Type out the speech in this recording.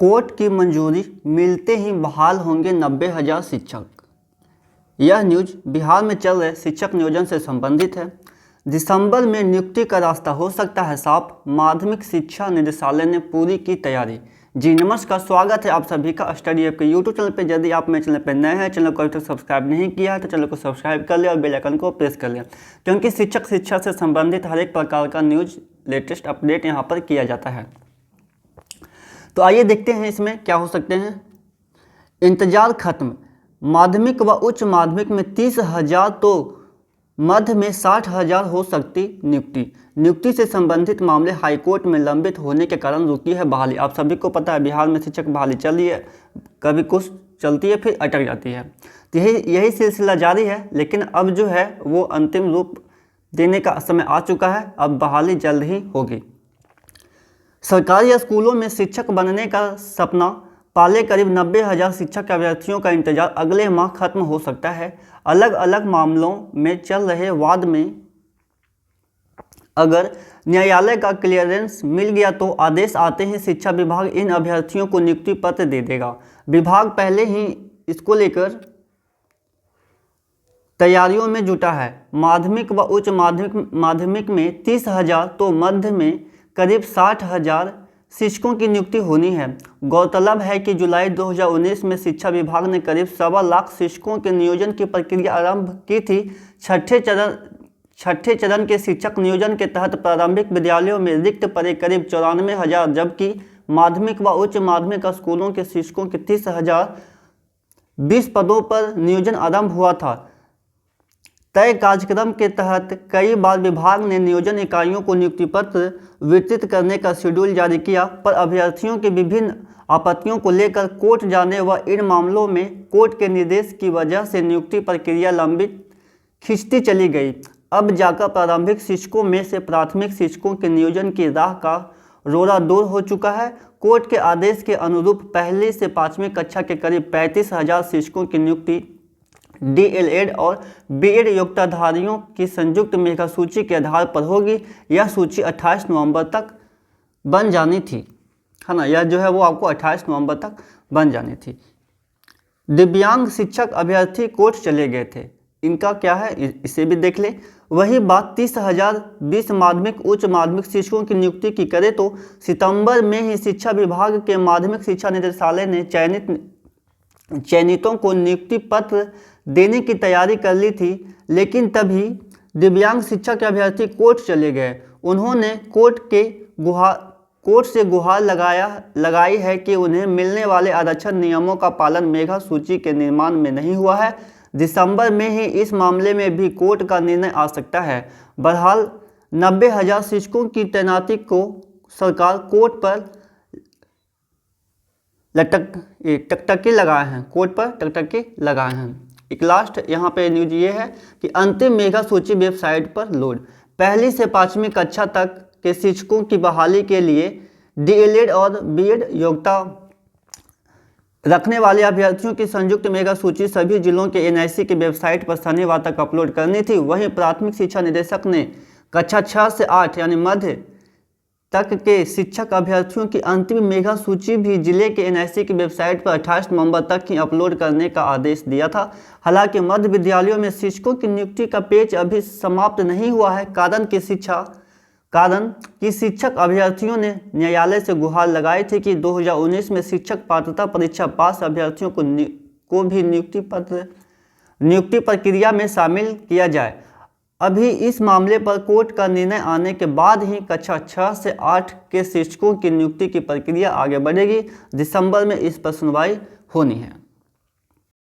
Court की मंजूरी मिलते ही बहाल होंगे 90,000 शिक्षक। यह न्यूज बिहार में चल रहे शिक्षक नियोजन से संबंधित है। दिसंबर में नियुक्ति का रास्ता हो सकता है साफ, माध्यमिक शिक्षा निदेशालय ने पूरी की तैयारी। जी नमस्कार, स्वागत है आप सभी का स्टडी ऐप के यूट्यूब चैनल पे। यदि आप मेरे चैनल पे नए हैं, चैनल को अभी तक सब्सक्राइब नहीं किया है तो चैनल को सब्सक्राइब कर ले और बेल आइकन को प्रेस कर ले, क्योंकि शिक्षक शिक्षा से संबंधित हर एक प्रकार का न्यूज लेटेस्ट अपडेट यहाँ पर किया जाता है। तो आइए देखते हैं इसमें क्या हो सकते हैं। इंतजार खत्म, माध्यमिक व उच्च माध्यमिक में 30,000 तो मध्य में 60,000 हो सकती नियुक्ति। नियुक्ति से संबंधित मामले हाईकोर्ट में लंबित होने के कारण रुकी है बहाली। आप सभी को पता है बिहार में शिक्षक बहाली चल रही है, कभी कुछ चलती है फिर अटक जाती है। तो यही सिलसिला जारी है, लेकिन अब जो है वो अंतिम रूप देने का समय आ चुका है। अब बहाली जल्द ही होगी। सरकारी स्कूलों में शिक्षक बनने का सपना पाले करीब 90,000 शिक्षक अभ्यर्थियों का इंतजार अगले माह खत्म हो सकता है। अलग अलग मामलों में चल रहे वाद में अगर न्यायालय का क्लियरेंस मिल गया तो आदेश आते ही शिक्षा विभाग इन अभ्यर्थियों को नियुक्ति पत्र दे देगा। विभाग पहले ही इसको लेकर तैयारियों में जुटा है। माध्यमिक व उच्च माध्यमिक में 30,000 तो मध्य में करीब 60,000 शिक्षकों की नियुक्ति होनी है। गौरतलब है कि जुलाई 2019 में शिक्षा विभाग ने करीब 1.25 लाख शिक्षकों के नियोजन की प्रक्रिया आरंभ की थी। छठे चरण के शिक्षक नियोजन के तहत प्रारंभिक विद्यालयों में रिक्त पड़े करीब 94,000, जबकि माध्यमिक व उच्च माध्यमिक स्कूलों के शिक्षकों के 30,000 20 पदों पर नियोजन आरंभ हुआ था। तय कार्यक्रम के तहत कई बार विभाग ने नियोजन इकाइयों को नियुक्ति पत्र वितरित करने का शेड्यूल जारी किया, पर अभ्यर्थियों के विभिन्न आपत्तियों को लेकर कोर्ट जाने व इन मामलों में कोर्ट के निर्देश की वजह से नियुक्ति प्रक्रिया लंबित खिंचती चली गई। अब जाकर प्रारंभिक शिक्षकों में से प्राथमिक शिक्षकों के नियोजन की राह का रोड़ा दूर हो चुका है। कोर्ट के आदेश के अनुरूप पहली से 5वीं कक्षा के करीब 35,000 शिक्षकों की नियुक्ति DLED और BEd योग्यताधारियों की संयुक्त मेधा सूची के आधार पर होगी। यह सूची 28 नवंबर तक बन जानी थी, है ना। यह जो है वो आपको 28 नवंबर तक बन जानी थी। दिव्यांग शिक्षक अभ्यर्थी कोर्ट चले गए थे, इनका क्या है इसे भी देख ले। वही बात 30,000 20 माध्यमिक उच्च माध्यमिक शिक्षकों की नियुक्ति की करे तो सितंबर में ही शिक्षा विभाग के माध्यमिक शिक्षा निदेशालय ने चयनितों को नियुक्ति पत्र देने की तैयारी कर ली थी, लेकिन तभी दिव्यांग शिक्षक के अभ्यर्थी कोर्ट चले गए। उन्होंने कोर्ट से गुहार लगाई है कि उन्हें मिलने वाले आरक्षण नियमों का पालन मेधा सूची के निर्माण में नहीं हुआ है। दिसंबर में ही इस मामले में भी कोर्ट का निर्णय आ सकता है। बहरहाल 90,000 शिक्षकों की तैनाती को सरकार कोर्ट पर टकटकी लगाए हैं, कोर्ट पर टकटकी लगाए हैं। एक लास्ट यहाँ पे न्यूज ये है कि अंतिम मेधा सूची वेबसाइट पर लोड। पहली से 5वीं कक्षा तक के शिक्षकों की बहाली के लिए DLED और BEd योग्यता रखने वाले अभ्यर्थियों की संयुक्त मेधा सूची सभी जिलों के NIC की वेबसाइट पर शनिवार तक अपलोड करनी थी। वहीं प्राथमिक शिक्षा निदेशक ने कक्षा 6 से 8 यानी मध्य तक के शिक्षक अभ्यर्थियों की अंतिम मेधा सूची भी जिले के NIC की वेबसाइट पर 28 नवंबर तक ही अपलोड करने का आदेश दिया था। हालांकि मध्य विद्यालयों में शिक्षकों की नियुक्ति का पेच अभी समाप्त नहीं हुआ है, कारण कि शिक्षक अभ्यर्थियों ने न्यायालय से गुहार लगाई थी कि 2019 में शिक्षक पात्रता परीक्षा पास अभ्यर्थियों को भी नियुक्ति प्रक्रिया में शामिल किया जाए। अभी इस मामले पर कोर्ट का निर्णय आने के बाद ही कक्षा 6 से 8 के शिक्षकों की नियुक्ति की प्रक्रिया आगे बढ़ेगी। दिसंबर में इस पर सुनवाई होनी है।